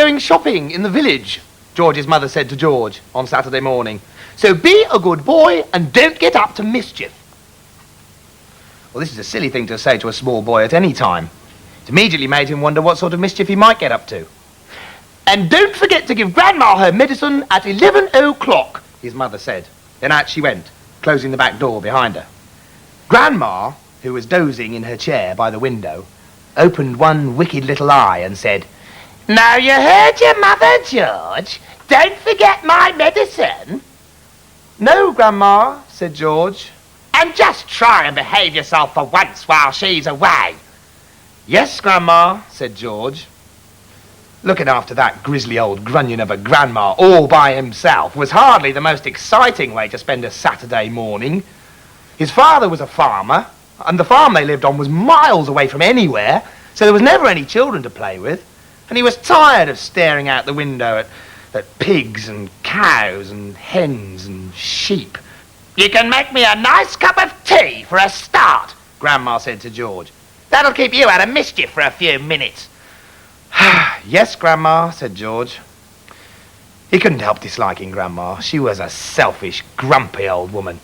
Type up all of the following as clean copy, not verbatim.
going shopping in the village, George's mother said to George on Saturday morning. So be a good boy and don't get up to mischief. Well, this is a silly thing to say to a small boy at any time. It immediately made him wonder what sort of mischief he might get up to. And don't forget to give Grandma her medicine at 11 o'clock, his mother said. Then out she went, closing the back door behind her. Grandma, who was dozing in her chair by the window, opened one wicked little eye and said, "Now you heard your mother, George. Don't forget my medicine." "No, Grandma," said George. "And just try and behave yourself for once while she's away." "Yes, Grandma," said George. Looking after that grisly old grunion of a grandma all by himself was hardly the most exciting way to spend a Saturday morning. His father was a farmer, and the farm they lived on was miles away from anywhere, so there was never any children to play with, and he was tired of staring out the window at pigs and cows and hens and sheep. "You can make me a nice cup of tea for a start," Grandma said to George. "That'll keep you out of mischief for a few minutes." "Yes, Grandma," said George. He couldn't help disliking Grandma. She was a selfish, grumpy old woman.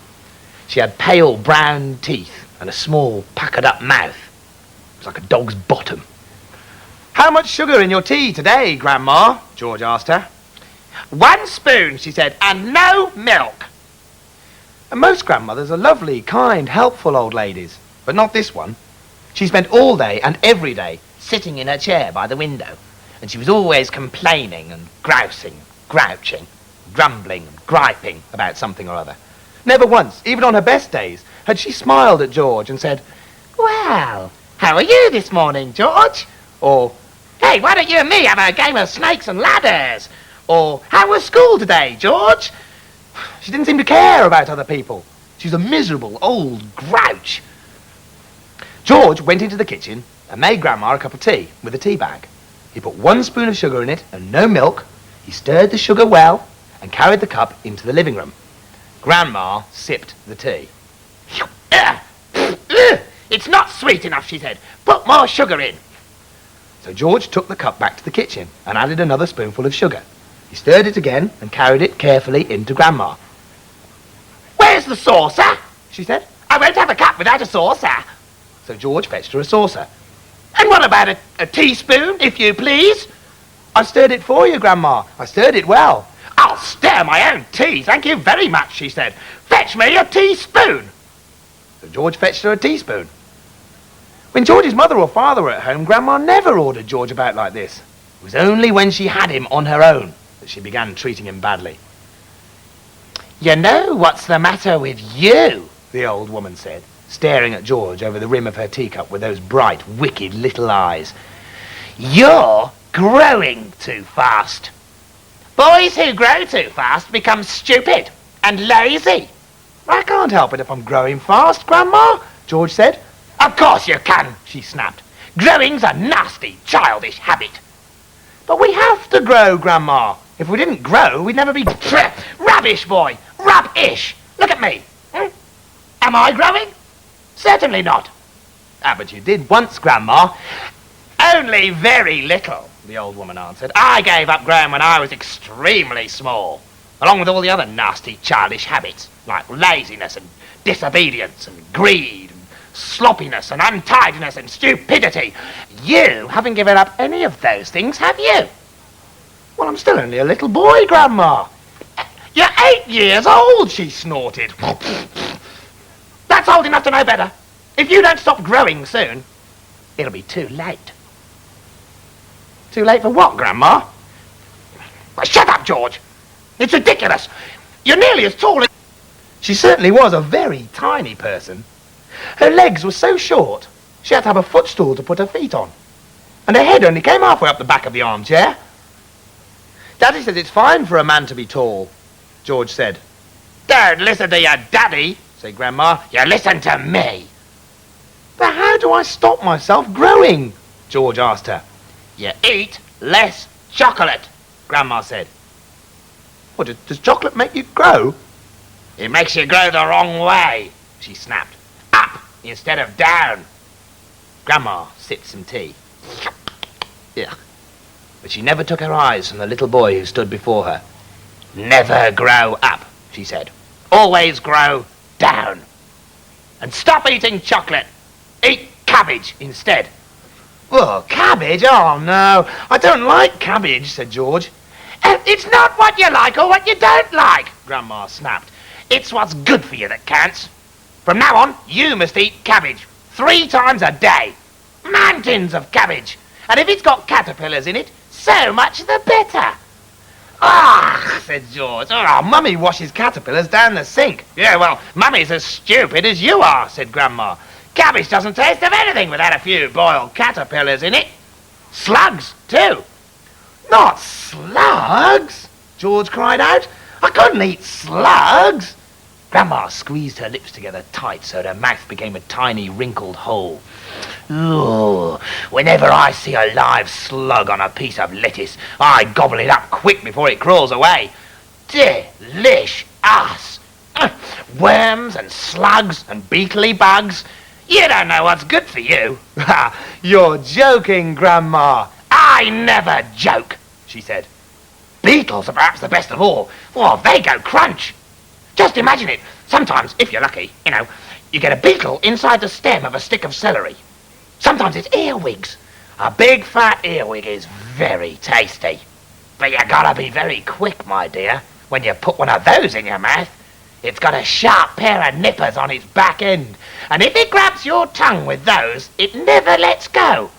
She had pale brown teeth and a small, puckered-up mouth. It was like a dog's bottom. "How much sugar in your tea today, Grandma?" George asked her. "1 spoon, she said, "and no milk." And most grandmothers are lovely, kind, helpful old ladies, but not this one. She spent all day and every day sitting in her chair by the window, and she was always complaining and grousing, grouching, grumbling and griping about something or other. Never once, even on her best days, had she smiled at George and said, "Well, how are you this morning, George?" Or, "Hey, why don't you and me have a game of snakes and ladders?" Or, "How was school today, George?" She didn't seem to care about other people. She was a miserable old grouch. George went into the kitchen and made Grandma a cup of tea with a tea bag. He put 1 spoon of sugar in it and no milk. He stirred the sugar well and carried the cup into the living room. Grandma sipped the tea. "It's not sweet enough," she said. "Put more sugar in." So George took the cup back to the kitchen and added another spoonful of sugar. He stirred it again and carried it carefully into Grandma. "Where's the saucer?" she said. "I won't have a cup without a saucer." So George fetched her a saucer. "And what about a teaspoon, if you please?" "I stirred it for you, Grandma. I stirred it well." "I'll stir my own tea, thank you very much," she said. "Fetch me a teaspoon." So George fetched her a teaspoon. When George's mother or father were at home, Grandma never ordered George about like this. It was only when she had him on her own that she began treating him badly. "You know what's the matter with you?" the old woman said, staring at George over the rim of her teacup with those bright, wicked little eyes. "You're growing too fast. Boys who grow too fast become stupid and lazy." "I can't help it if I'm growing fast, Grandma," George said. "Of course you can," she snapped. "Growing's a nasty, childish habit." "But we have to grow, Grandma. If we didn't grow, we'd never be..." "Rubbish, boy. Rubbish. Look at me. Am I growing? Certainly not." "Ah, but you did once, Grandma." "Only very little," the old woman answered. "I gave up growing when I was extremely small, along with all the other nasty, childish habits, like laziness and disobedience and greed and sloppiness and untidiness and stupidity. You haven't given up any of those things, have you?" "Well, I'm still only a little boy, Grandma." "You're 8 years old," she snorted. "That's old enough to know better. If you don't stop growing soon, it'll be too late." "Too late for what, Grandma?" Well, shut up, George. It's ridiculous. You're nearly as tall as... She certainly was a very tiny person. Her legs were so short, she had to have a footstool to put her feet on. And her head only came halfway up the back of the armchair. "Daddy says it's fine for a man to be tall," George said. "Don't listen to your daddy," said Grandma. "You listen to me." "But how do I stop myself growing?" George asked her. "You eat less chocolate," Grandma said. "What, does chocolate make you grow?" "It makes you grow the wrong way," she snapped. "Up instead of down." Grandma sipped some tea. Yeah. but she never took her eyes from the little boy who stood before her. "Never grow up," she said. "Always grow down. And stop eating chocolate. Eat cabbage instead." "Oh, cabbage? Oh, no. I don't like cabbage," said George. "It's not what you like or what you don't like," Grandma snapped. "It's what's good for you that counts. From now on, you must eat cabbage 3 times a day. Mountains of cabbage. And if it's got caterpillars in it, so much the better." "Ah," said George. "Oh, Mummy washes caterpillars down the sink." "Yeah, well, Mummy's as stupid as you are," said Grandma. "Cabbage doesn't taste of anything without a few boiled caterpillars in it. Slugs, too." "Not slugs!" George cried out. "I couldn't eat slugs." Grandma squeezed her lips together tight so her mouth became a tiny wrinkled hole. "Ooh, whenever I see a live slug on a piece of lettuce, I gobble it up quick before it crawls away. Delish-us! Worms and slugs and beetly bugs. You don't know what's good for you." "You're joking, Grandma." "I never joke," she said. "Beetles are perhaps the best of all. Well, they go crunch. Just imagine it. Sometimes, if you're lucky, you get a beetle inside the stem of a stick of celery. Sometimes it's earwigs. A big fat earwig is very tasty. But you gotta be very quick, my dear, when you put one of those in your mouth. It's got a sharp pair of nippers on its back end, and if it grabs your tongue with those, it never lets go.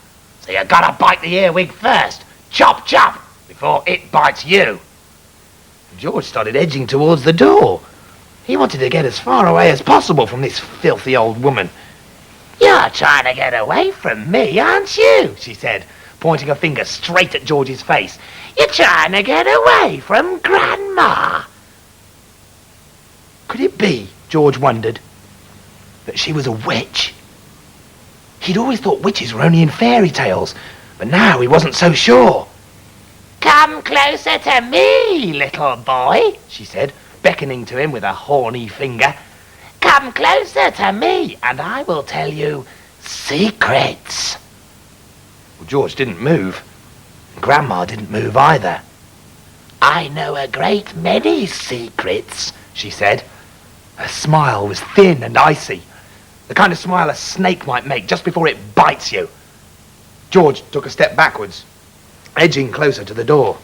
So you gotta bite the earwig first, chop chop, before it bites you." George started edging towards the door. He wanted to get as far away as possible from this filthy old woman. "You're trying to get away from me, aren't you?" she said, pointing a finger straight at George's face. "You're trying to get away from Grandma." Could it be, George wondered, that she was a witch? He'd always thought witches were only in fairy tales, but now he wasn't so sure. "Come closer to me, little boy," she said, beckoning to him with a horny finger. "Come closer to me, and I will tell you secrets." Well, George didn't move. Grandma didn't move either. "I know a great many secrets," she said. Her smile was thin and icy, the kind of smile a snake might make just before it bites you. George took a step backwards, edging closer to the door.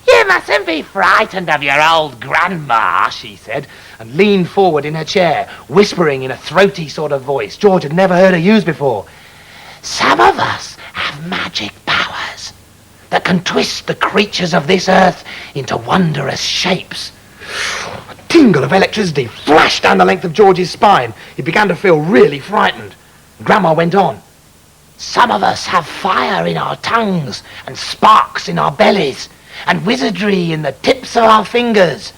"You mustn't be frightened of your old Grandma," she said, and leaned forward in her chair, whispering in a throaty sort of voice George had never heard her use before. "Some of us have magic powers that can twist the creatures of this earth into wondrous shapes." A tingle of electricity flashed down the length of George's spine. He began to feel really frightened. Grandma went on. "Some of us have fire in our tongues and sparks in our bellies and wizardry in the tips of our fingers.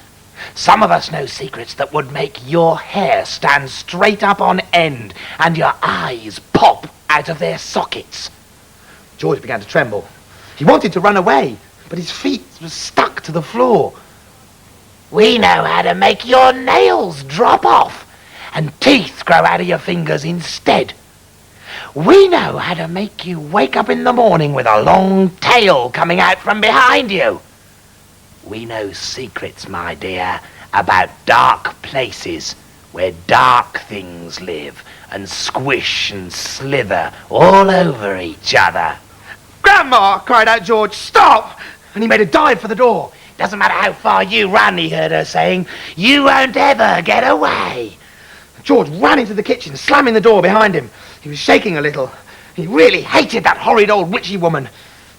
Some of us know secrets that would make your hair stand straight up on end and your eyes pop out of their sockets." George began to tremble. He wanted to run away, but his feet were stuck to the floor. "We know how to make your nails drop off and teeth grow out of your fingers instead. We know how to make you wake up in the morning with a long tail coming out from behind you. We know secrets, my dear, about dark places where dark things live and squish and slither all over each other." "Grandma!" cried out George. "Stop!" And he made a dive for the door. "Doesn't matter how far you run," he heard her saying. "You won't ever get away." George ran into the kitchen, slamming the door behind him. He was shaking a little. He really hated that horrid old witchy woman.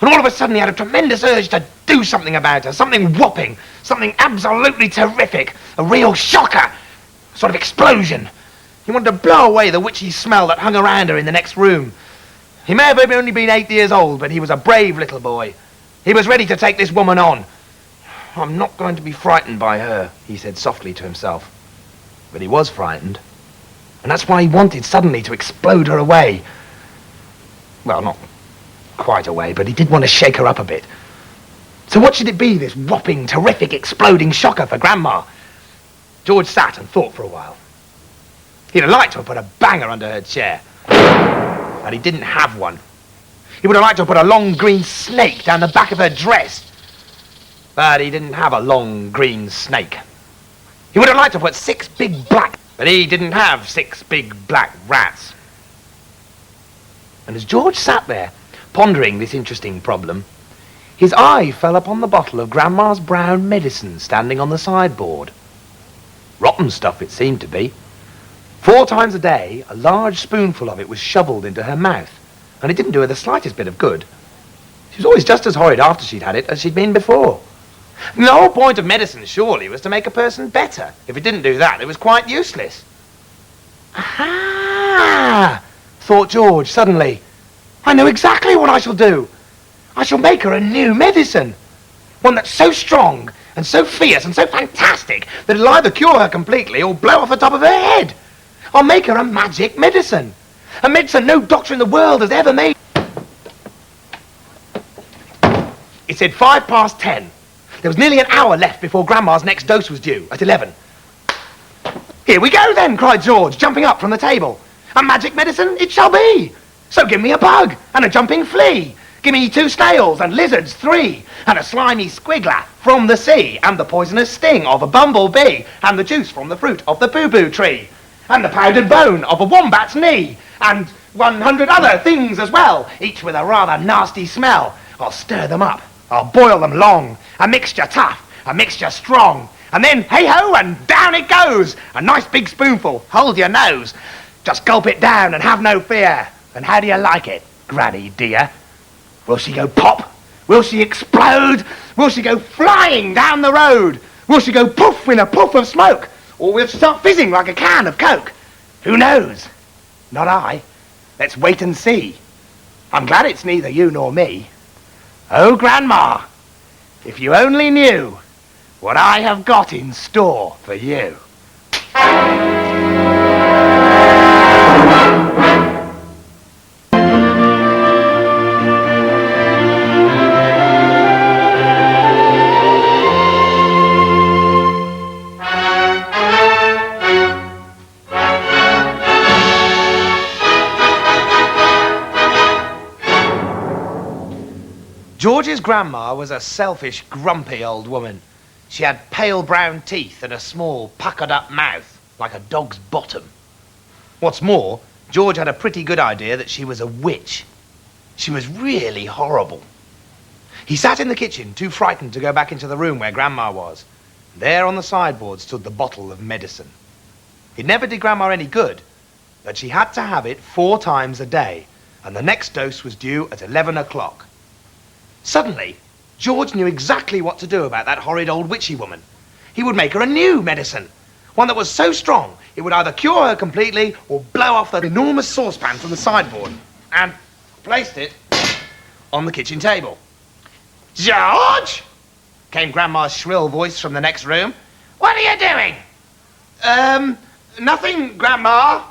And all of a sudden he had a tremendous urge to do something about her, something whopping, something absolutely terrific, a real shocker, a sort of explosion. He wanted to blow away the witchy smell that hung around her in the next room. He may have only been 8 years old, but he was a brave little boy. He was ready to take this woman on. "I'm not going to be frightened by her," he said softly to himself. But he was frightened. And that's why he wanted suddenly to explode her away. Well, not quite away, but he did want to shake her up a bit. So what should it be, this whopping, terrific, exploding shocker for Grandma? George sat and thought for a while. He'd have liked to have put a banger under her chair. But he didn't have one. He would have liked to put a long green snake down the back of her dress. But he didn't have a long green snake. He would have liked to put 6 big black, but he didn't have 6 big black rats. And as George sat there, pondering this interesting problem, his eye fell upon the bottle of Grandma's brown medicine standing on the sideboard. Rotten stuff it seemed to be. 4 times a day, a large spoonful of it was shoveled into her mouth, and it didn't do her the slightest bit of good. She was always just as horrid after she'd had it as she'd been before. And the whole point of medicine, surely, was to make a person better. If it didn't do that, it was quite useless. Aha! Thought George suddenly. I know exactly what I shall do. I shall make her a new medicine. One that's so strong and so fierce and so fantastic that it'll either cure her completely or blow off the top of her head. I'll make her a magic medicine. A medicine no doctor in the world has ever made. It said 10:05. There was nearly an hour left before Grandma's next dose was due, at 11. Here we go then, cried George, jumping up from the table. A magic medicine it shall be. So give me a bug and a jumping flea. Give me 2 snails and lizards 3, and a slimy squiggler from the sea, and the poisonous sting of a bumblebee, and the juice from the fruit of the boo-boo tree, and the powdered bone of a wombat's knee, and 100 other things as well, each with a rather nasty smell. I'll stir them up, I'll boil them long, a mixture tough, a mixture strong, and then hey-ho and down it goes, a nice big spoonful, hold your nose, just gulp it down and have no fear. And how do you like it, Granny dear? Will she go pop? Will she explode? Will she go flying down the road? Will she go poof in a puff of smoke? Or will she start fizzing like a can of Coke? Who knows? Not I. Let's wait and see. I'm glad it's neither you nor me. Oh, Grandma, if you only knew what I have got in store for you. George's grandma was a selfish, grumpy old woman. She had pale brown teeth and a small, puckered-up mouth, like a dog's bottom. What's more, George had a pretty good idea that she was a witch. She was really horrible. He sat in the kitchen, too frightened to go back into the room where Grandma was. There on the sideboard stood the bottle of medicine. It never did Grandma any good, but she had to have it 4 times a day, and the next dose was due at 11 o'clock. Suddenly, George knew exactly what to do about that horrid old witchy woman. He would make her a new medicine, one that was so strong it would either cure her completely or blow off that enormous saucepan from the sideboard, and placed it on the kitchen table. George! Came Grandma's shrill voice from the next room. What are you doing? Nothing, Grandma.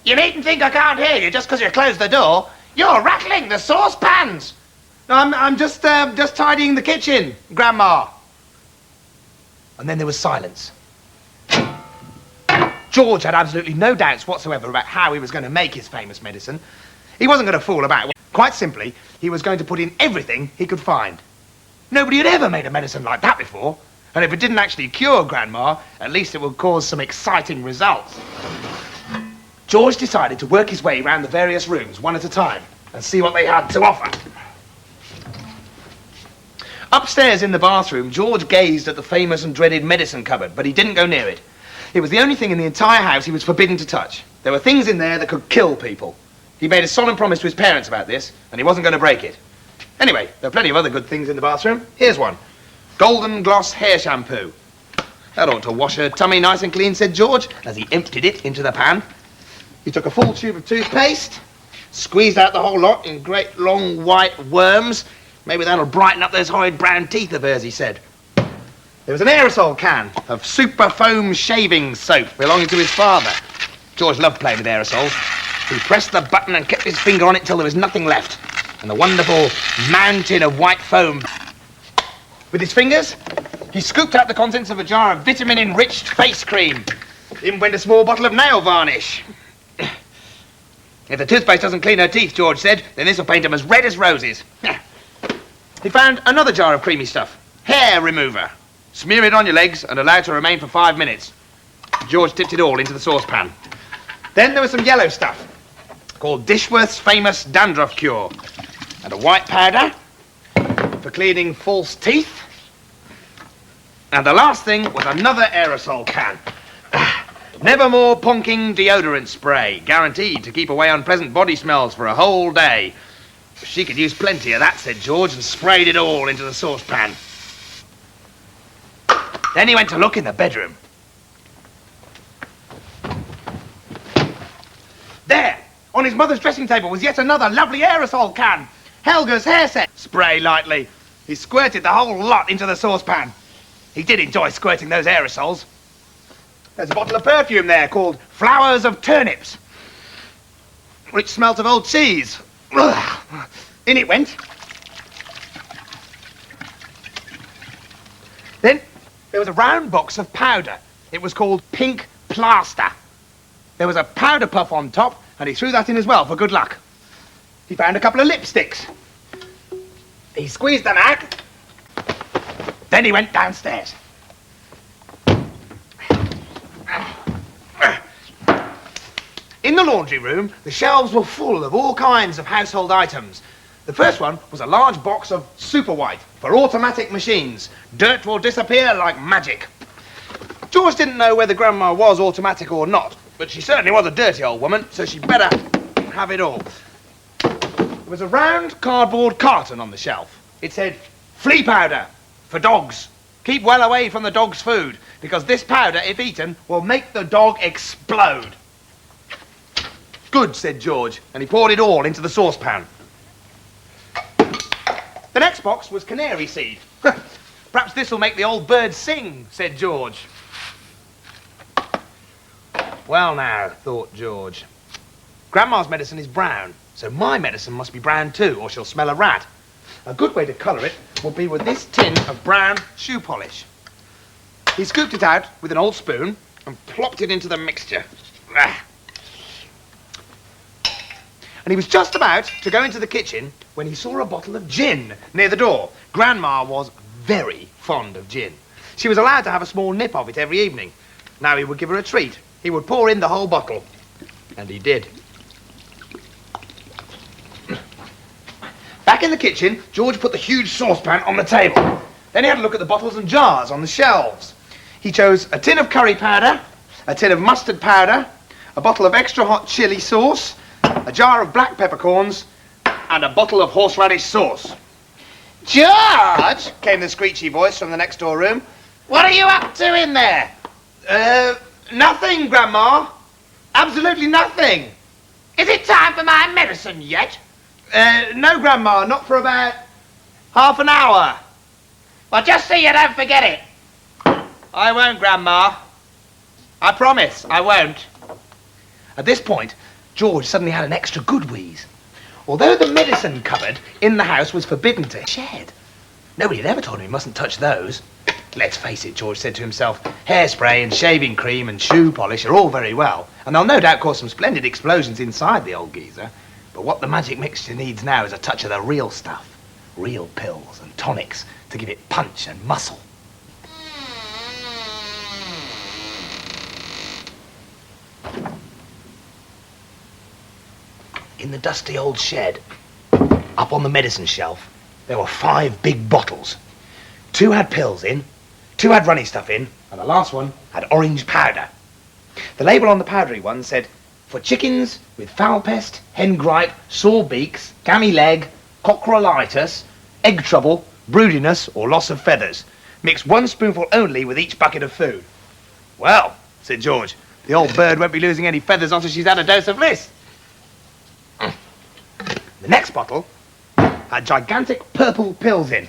You needn't think I can't hear you just because you closed the door. You're rattling the saucepans. I'm just tidying the kitchen, Grandma. And then there was silence. George had absolutely no doubts whatsoever about how he was going to make his famous medicine. He wasn't going to fool about. Quite simply, he was going to put in everything he could find. Nobody had ever made a medicine like that before, and if it didn't actually cure Grandma, at least it would cause some exciting results. George decided to work his way around the various rooms one at a time and see what they had to offer. Upstairs in the bathroom, George gazed at the famous and dreaded medicine cupboard, but he didn't go near it. It was the only thing in the entire house he was forbidden to touch. There were things in there that could kill people. He made a solemn promise to his parents about this, and he wasn't going to break it. Anyway, there are plenty of other good things in the bathroom. Here's one. Golden Gloss hair shampoo. That ought to wash her tummy nice and clean, said George, as he emptied it into the pan. He took a full tube of toothpaste, squeezed out the whole lot in great long white worms. Maybe that'll brighten up those horrid brown teeth of hers, he said. There was an aerosol can of super foam shaving soap belonging to his father. George loved playing with aerosols. He pressed the button and kept his finger on it till there was nothing left, and the wonderful mountain of white foam. With his fingers, he scooped out the contents of a jar of vitamin-enriched face cream. In went a small bottle of nail varnish. If the toothpaste doesn't clean her teeth, George said, then this will paint them as red as roses. He found another jar of creamy stuff. Hair remover. Smear it on your legs and allow it to remain for 5 minutes. George tipped it all into the saucepan. Then there was some yellow stuff called Dishworth's famous dandruff cure. And a white powder for cleaning false teeth. And the last thing was another aerosol can. Nevermore Ponking deodorant spray, guaranteed to keep away unpleasant body smells for a whole day. She could use plenty of that, said George, and sprayed it all into the saucepan. Then he went to look in the bedroom. There, on his mother's dressing table, was yet another lovely aerosol can. Helga's hair set. Spray lightly. He squirted the whole lot into the saucepan. He did enjoy squirting those aerosols. There's a bottle of perfume there called Flowers of Turnips, which smelt of old cheese. Ugh. In it went. Then there was a round box of powder. It was called Pink Plaster. There was a powder puff on top, and he threw that in as well for good luck. He found a couple of lipsticks. He squeezed them out. Then he went downstairs. In the laundry room, the shelves were full of all kinds of household items. The first one was a large box of Super White for automatic machines. Dirt will disappear like magic. George didn't know whether Grandma was automatic or not, but she certainly was a dirty old woman, so she better have it all. There was a round cardboard carton on the shelf. It said, flea powder for dogs. Keep well away from the dog's food, because this powder, if eaten, will make the dog explode. Good, said George, and he poured it all into the saucepan. The next box was canary seed. Perhaps this will make the old bird sing, said George. Well now, thought George, Grandma's medicine is brown, so my medicine must be brown too, or she'll smell a rat. A good way to colour it would be with this tin of brown shoe polish. He scooped it out with an old spoon and plopped it into the mixture. And he was just about to go into the kitchen when he saw a bottle of gin near the door. Grandma was very fond of gin. She was allowed to have a small nip of it every evening. Now he would give her a treat. He would pour in the whole bottle. And he did. Back in the kitchen, George put the huge saucepan on the table. Then he had a look at the bottles and jars on the shelves. He chose a tin of curry powder, a tin of mustard powder, a bottle of extra hot chili sauce, a jar of black peppercorns, and a bottle of horseradish sauce. George, came the screechy voice from the next door room. What are you up to in there? Nothing, Grandma. Absolutely nothing. Is it time for my medicine yet? No, Grandma, not for about half an hour. Well, just see you don't forget it. I won't, Grandma. I promise, I won't. At this point, George suddenly had an extra good wheeze. Although the medicine cupboard in the house was forbidden to shed, nobody had ever told him he mustn't touch those. Let's face it, George said to himself, hairspray and shaving cream and shoe polish are all very well, and they'll no doubt cause some splendid explosions inside the old geezer, but what the magic mixture needs now is a touch of the real stuff, real pills and tonics to give it punch and muscle. In the dusty old shed, up on the medicine shelf, there were 5 big bottles. 2 had pills in, 2 had runny stuff in, and the last one had orange powder. The label on the powdery one said, for chickens with foul pest, hen gripe, sore beaks, gammy leg, cockroolitis, egg trouble, broodiness, or loss of feathers. Mix 1 spoonful only with each bucket of food. Well, said George, the old bird won't be losing any feathers until she's had a dose of this. The next bottle had gigantic purple pills in.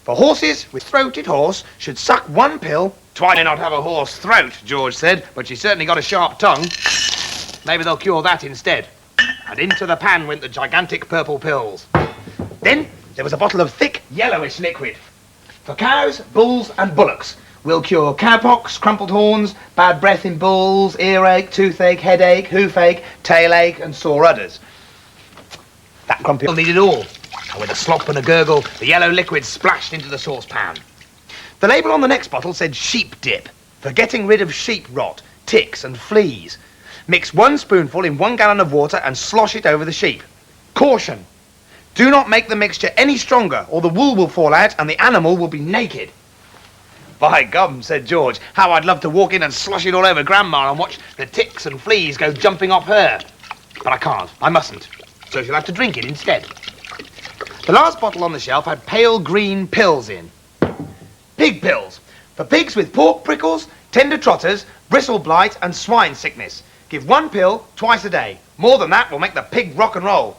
For horses with throated horse should suck 1 pill. Why do not have a horse throat, George said, but she's certainly got a sharp tongue. Maybe they'll cure that instead. And into the pan went the gigantic purple pills. Then there was a bottle of thick yellowish liquid. For cows, bulls and bullocks, Will cure cowpox, crumpled horns, bad breath in bulls, earache, toothache, headache, hoofache, tail-ache and sore udders. That grumpy old needed all. And with a slop and a gurgle, the yellow liquid splashed into the saucepan. The label on the next bottle said sheep dip, for getting rid of sheep rot, ticks and fleas. Mix 1 spoonful in 1 gallon of water and slosh it over the sheep. Caution! Do not make the mixture any stronger or the wool will fall out and the animal will be naked. By gum, said George, how I'd love to walk in and slosh it all over Grandma and watch the ticks and fleas go jumping off her. But I can't, I mustn't, so she'll have to drink it instead. The last bottle on the shelf had pale green pills in. Pig pills, for pigs with pork prickles, tender trotters, bristle blight and swine sickness. Give 1 pill twice a day. More than that will make the pig rock and roll.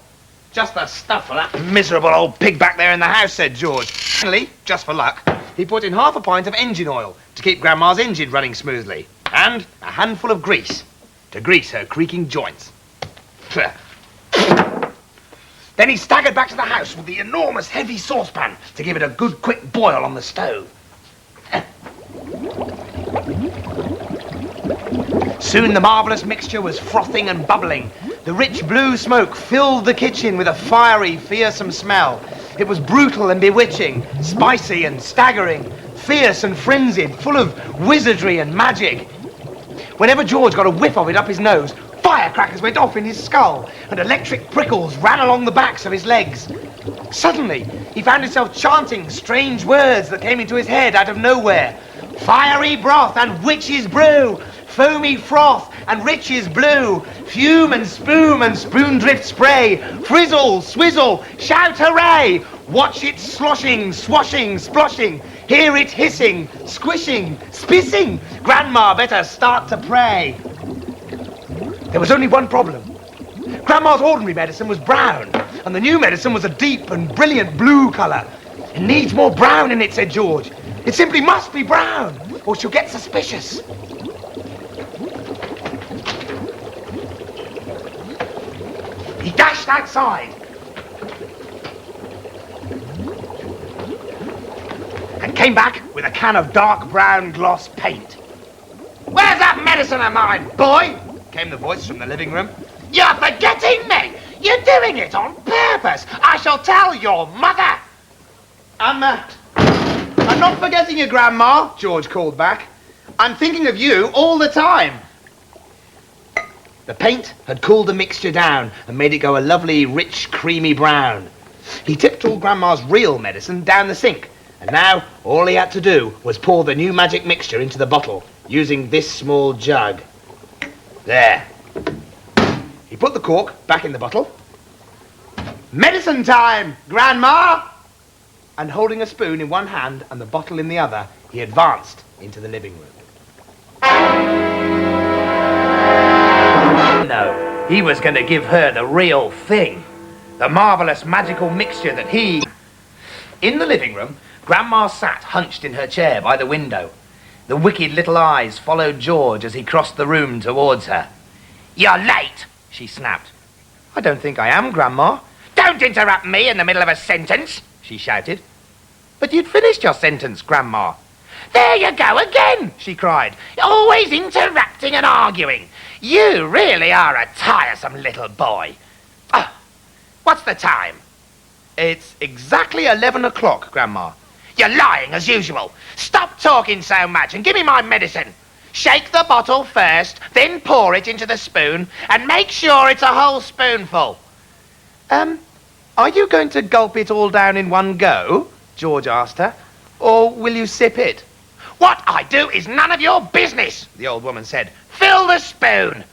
Just the stuff for that miserable old pig back there in the house, said George. Finally, just for luck, he put in half a pint of engine oil to keep Grandma's engine running smoothly, and a handful of grease to grease her creaking joints. Then he staggered back to the house with the enormous heavy saucepan to give it a good quick boil on the stove. Soon the marvellous mixture was frothing and bubbling. The rich blue smoke filled the kitchen with a fiery, fearsome smell. It was brutal and bewitching, spicy and staggering, fierce and frenzied, full of wizardry and magic. Whenever George got a whiff of it up his nose, firecrackers went off in his skull and electric prickles ran along the backs of his legs. Suddenly, he found himself chanting strange words that came into his head out of nowhere. Fiery broth and witch's brew, foamy froth and riches blue, fume and spoon drift spray, frizzle, swizzle, shout hooray! Watch it sloshing, swashing, sploshing, hear it hissing, squishing, spissing. Grandma better start to pray. There was only one problem. Grandma's ordinary medicine was brown, and the new medicine was a deep and brilliant blue colour. It needs more brown in it, said George. It simply must be brown, or she'll get suspicious. He dashed outside and came back with a can of dark brown gloss paint. Where's that medicine of mine, boy? Came the voice from the living room. You're forgetting me! You're doing it on purpose! I shall tell your mother! I'm not forgetting you, Grandma, George called back. I'm thinking of you all the time. The paint had cooled the mixture down and made it go a lovely, rich, creamy brown. He tipped all Grandma's real medicine down the sink, and now all he had to do was pour the new magic mixture into the bottle, using this small jug. There. He put the cork back in the bottle. Medicine time, Grandma! And holding a spoon in one hand and the bottle in the other, he advanced into the living room. No, he was going to give her the real thing. The marvellous magical mixture that he... In the living room, Grandma sat hunched in her chair by the window. The wicked little eyes followed George as he crossed the room towards her. You're late, she snapped. I don't think I am, Grandma. Don't interrupt me in the middle of a sentence, she shouted. But you'd finished your sentence, Grandma. There you go again, she cried. Always interrupting and arguing. You really are a tiresome little boy. Oh, what's the time? It's exactly 11 o'clock, Grandma. You're lying as usual. Stop talking so much and give me my medicine. Shake the bottle first, then pour it into the spoon and make sure it's a whole spoonful. Are you going to gulp it all down in one go? George asked her. Or will you sip it? What I do is none of your business, the old woman said. Fill the spoon.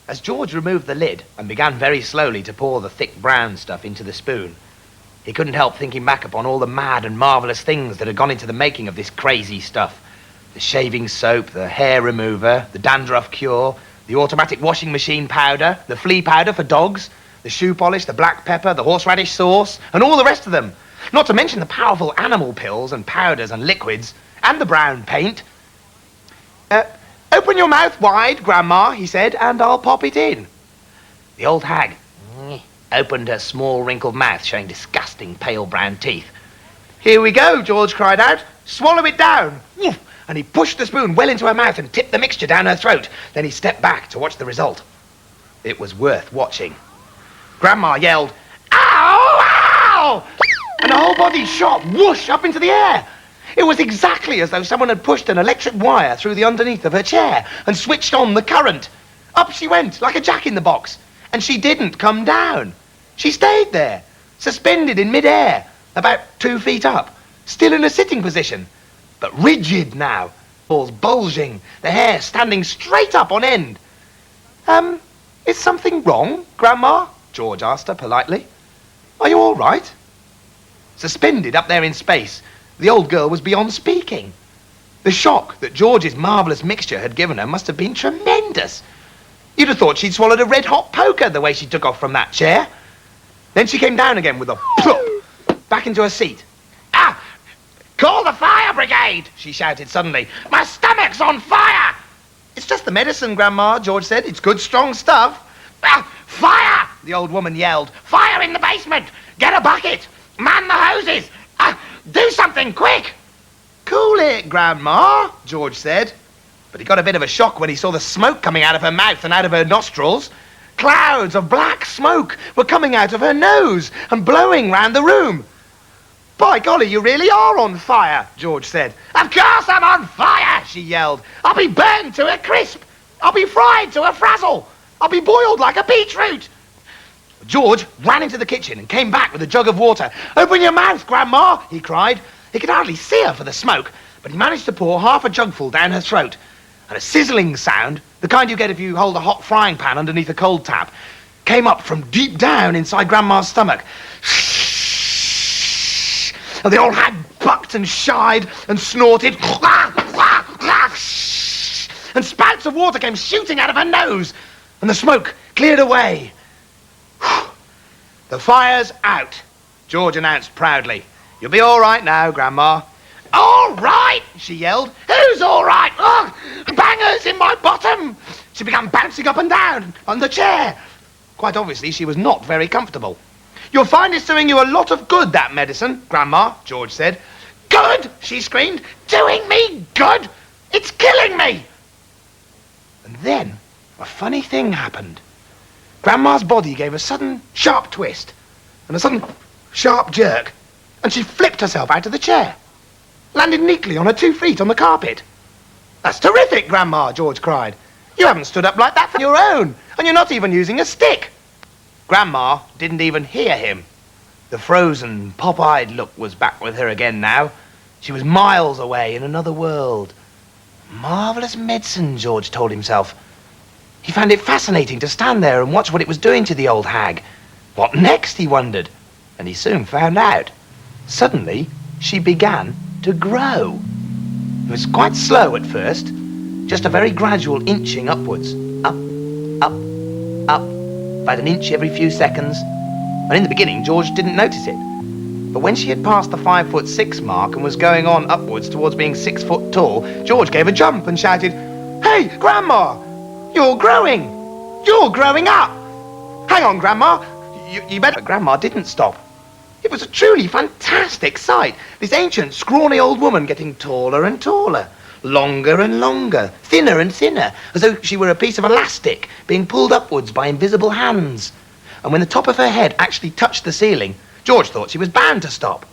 As George removed the lid and began very slowly to pour the thick brown stuff into the spoon, he couldn't help thinking back upon all the mad and marvellous things that had gone into the making of this crazy stuff. The shaving soap, the hair remover, the dandruff cure, the automatic washing machine powder, the flea powder for dogs, the shoe polish, the black pepper, the horseradish sauce, and all the rest of them. Not to mention the powerful animal pills and powders and liquids, and the brown paint. Open your mouth wide, Grandma, he said, and I'll pop it in. The old hag opened her small wrinkled mouth, showing disgusting pale brown teeth. Here we go, George cried out. Swallow it down. Woof. and he pushed the spoon well into her mouth and tipped the mixture down her throat. Then he stepped back to watch the result. It was worth watching. Grandma yelled, "Ow! Ow!" and her whole body shot whoosh up into the air. It was exactly as though someone had pushed an electric wire through the underneath of her chair and switched on the current. Up she went, like a jack-in-the-box. And she didn't come down. She stayed there, suspended in mid-air, about 2 feet up, still in a sitting position, but rigid now, balls bulging, the hair standing straight up on end. Is something wrong, Grandma? George asked her politely. Are you all right? Suspended up there in space, the old girl was beyond speaking. The shock that George's marvellous mixture had given her must have been tremendous. You'd have thought she'd swallowed a red-hot poker the way she took off from that chair. Then she came down again with a plop, back into her seat. "Ah! Call the fire brigade!" she shouted suddenly. "My stomach's on fire!" "It's just the medicine, Grandma," George said. "It's good, strong stuff." "Ah, fire!" the old woman yelled. "Fire in the basement! Get a bucket! Man the hoses! Do something, quick!" "Cool it, Grandma," George said. But he got a bit of a shock when he saw the smoke coming out of her mouth and out of her nostrils. Clouds of black smoke were coming out of her nose and blowing round the room. "By golly, you really are on fire," George said. "Of course I'm on fire," she yelled. "I'll be burned to a crisp. I'll be fried to a frazzle. I'll be boiled like a beetroot." George ran into the kitchen and came back with a jug of water. "Open your mouth, Grandma," he cried. He could hardly see her for the smoke, but he managed to pour half a jugful down her throat. And a sizzling sound, the kind you get if you hold a hot frying pan underneath a cold tap, came up from deep down inside Grandma's stomach. And the old hag bucked and shied and snorted. And spouts of water came shooting out of her nose. And the smoke cleared away. "The fire's out," George announced proudly. "You'll be all right now, Grandma." "All right," she yelled. "Who's all right? Oh, bangers in my bottom." She began bouncing up and down on the chair. Quite obviously, she was not very comfortable. "You'll find it's doing you a lot of good, that medicine, Grandma," George said. "Good?" she screamed. "Doing me good? It's killing me!" And then a funny thing happened. Grandma's body gave a sudden sharp twist and a sudden sharp jerk, and she flipped herself out of the chair. Landed neatly on her 2 feet on the carpet. "That's terrific, Grandma," George cried. "You haven't stood up like that for your own, and you're not even using a stick." Grandma didn't even hear him. The frozen, pop-eyed look was back with her again now. She was miles away in another world. Marvellous medicine, George told himself. He found it fascinating to stand there and watch what it was doing to the old hag. What next, he wondered, and he soon found out. Suddenly, she began to grow. It was quite slow at first, just a very gradual inching upwards. Up, up, up, about an inch every few seconds. And in the beginning, George didn't notice it. But when she had passed the 5'6" mark and was going on upwards towards being 6 foot tall, George gave a jump and shouted, "Hey, Grandma! You're growing! You're growing up! Hang on, Grandma! You better..." But Grandma didn't stop. It was a truly fantastic sight. This ancient, scrawny old woman getting taller and taller, longer and longer, thinner and thinner, as though she were a piece of elastic being pulled upwards by invisible hands. And when the top of her head actually touched the ceiling, George thought she was bound to stop.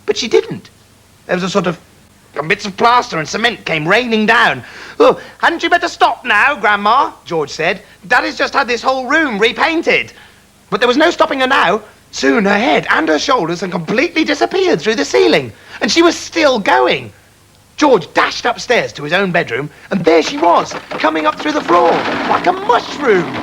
But she didn't. There was a sort of... bits of plaster and cement came raining down. "Oh, hadn't you better stop now, Grandma?" George said. "Daddy's just had this whole room repainted." But there was no stopping her now. Soon her head and her shoulders had completely disappeared through the ceiling, and she was still going. George dashed upstairs to his own bedroom, and there she was, coming up through the floor, like a mushroom.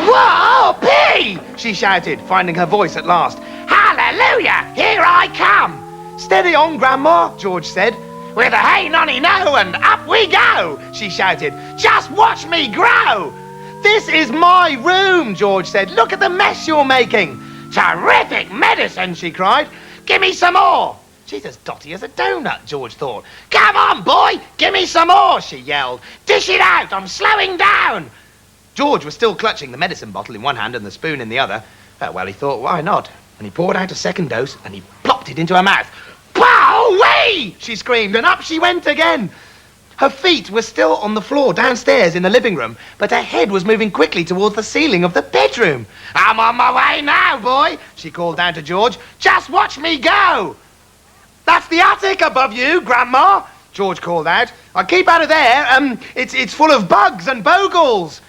"Whoa-pee!" she shouted, finding her voice at last. "Hallelujah! Here I come!" "Steady on, Grandma," George said. "With a hey nonny no and up we go!" she shouted. "Just watch me grow!" "This is my room," George said. "Look at the mess you're making." "Terrific medicine," she cried. "Give me some more." She's as dotty as a donut, George thought. "Come on, boy, give me some more," she yelled. "Dish it out, I'm slowing down." George was still clutching the medicine bottle in one hand and the spoon in the other. Well, he thought, why not? And he poured out a second dose and he plopped it into her mouth. "Pow-wee!" she screamed, and up she went again. Her feet were still on the floor downstairs in the living room, but her head was moving quickly towards the ceiling of the bedroom. "I'm on my way now, boy," she called down to George. "Just watch me go." "That's the attic above you, Grandma," George called out. "I keep out of there. It's full of bugs and bogles."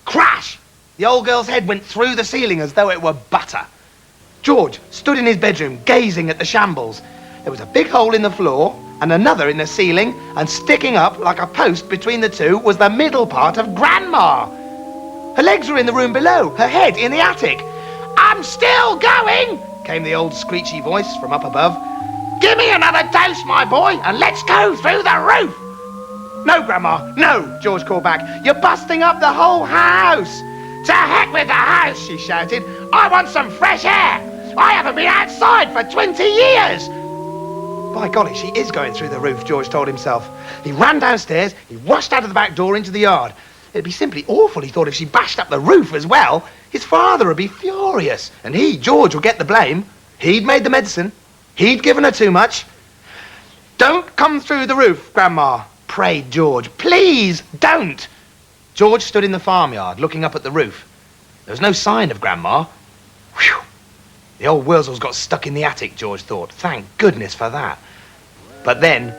Crash! The old girl's head went through the ceiling as though it were butter. George stood in his bedroom, gazing at the shambles. There was a big hole in the floor and another in the ceiling, and sticking up like a post between the two was the middle part of Grandma. Her legs were in the room below, her head in the attic. "I'm still going," came the old screechy voice from up above. "Give me another dose, my boy, and let's go through the roof." "No, Grandma, no," George called back. "You're busting up the whole house." "To heck with the house," she shouted. "I want some fresh air. I haven't been outside for 20 years. By golly, she is going through the roof, George told himself. He ran downstairs, he rushed out of the back door into the yard. It'd be simply awful, he thought, if she bashed up the roof as well. His father would be furious, and he, George, would get the blame. He'd made the medicine. He'd given her too much. "Don't come through the roof, Grandma," prayed George. "Please, don't." George stood in the farmyard, looking up at the roof. There was no sign of Grandma. Whew! The old Wurzels got stuck in the attic, George thought. Thank goodness for that. But then,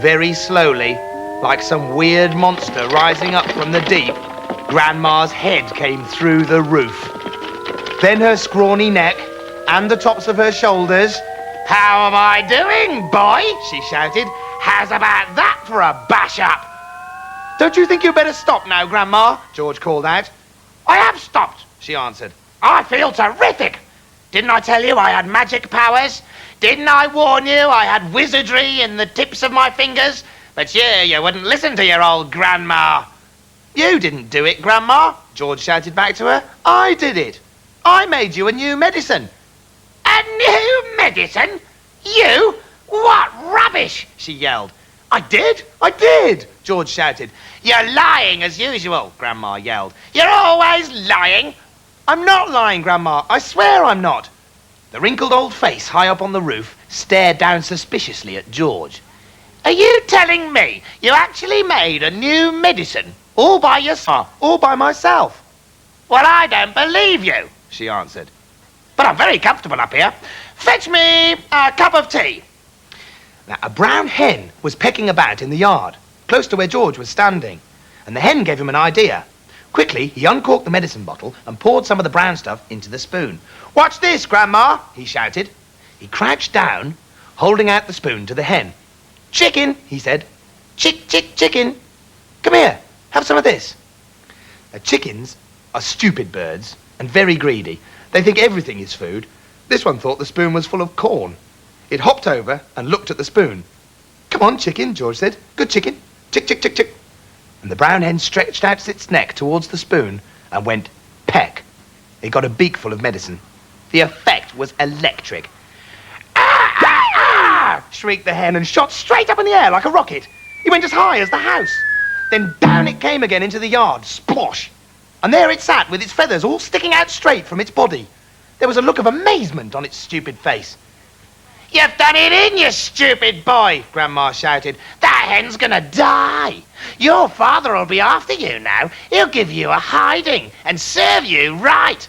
very slowly, like some weird monster rising up from the deep, Grandma's head came through the roof. Then her scrawny neck and the tops of her shoulders. "How am I doing, boy?" she shouted. "How's about that for a bash-up?" "Don't you think you'd better stop now, Grandma?" George called out. "I have stopped," she answered. "I feel terrific. Didn't I tell you I had magic powers? Didn't I warn you I had wizardry in the tips of my fingers? But you wouldn't listen to your old Grandma." "You didn't do it, Grandma," George shouted back to her. "I did it. I made you a new medicine." "A new medicine? You? What rubbish!" she yelled. I did, George shouted. "You're lying as usual," Grandma yelled. "You're always lying." "I'm not lying, Grandma. I swear I'm not." The wrinkled old face high up on the roof stared down suspiciously at George. "Are you telling me you actually made a new medicine all by yourself?" "All by myself." "Well, I don't believe you," she answered. "But I'm very comfortable up here. Fetch me a cup of tea." Now, a brown hen was pecking about in the yard, close to where George was standing, and the hen gave him an idea. Quickly, he uncorked the medicine bottle and poured some of the brown stuff into the spoon. "Watch this, Grandma," he shouted. He crouched down, holding out the spoon to the hen. "Chicken," he said. Chicken. Come here, have some of this." Now, chickens are stupid birds and very greedy. They think everything is food. This one thought the spoon was full of corn. It hopped over and looked at the spoon. "Come on, chicken," George said. "Good chicken. Chick, chick, chick, chick." And the brown hen stretched out its neck towards the spoon and went peck. It got a beakful of medicine. The effect was electric. "Ah, ah, ah!" shrieked the hen and shot straight up in the air like a rocket. It went as high as the house. Then down it came again into the yard, splosh. And there it sat with its feathers all sticking out straight from its body. There was a look of amazement on its stupid face. "You've done it in, you stupid boy," Grandma shouted. "That hen's gonna die. Your father'll be after you now. He'll give you a hiding and serve you right."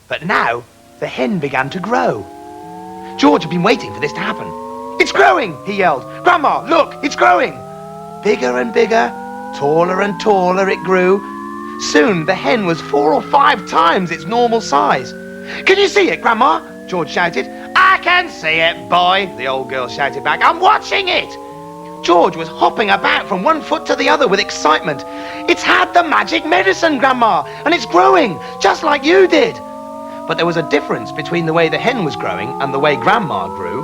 But now the hen began to grow. George had been waiting for this to happen. "It's growing," he yelled. "Grandma, look, it's growing." Bigger and bigger, taller and taller it grew. Soon the hen was 4 or 5 times its normal size. "Can you see it, Grandma?" George shouted. "I can see it, boy," the old girl shouted back. "I'm watching it." George was hopping about from one foot to the other with excitement. "It's had the magic medicine, Grandma, and it's growing, just like you did." But there was a difference between the way the hen was growing and the way Grandma grew.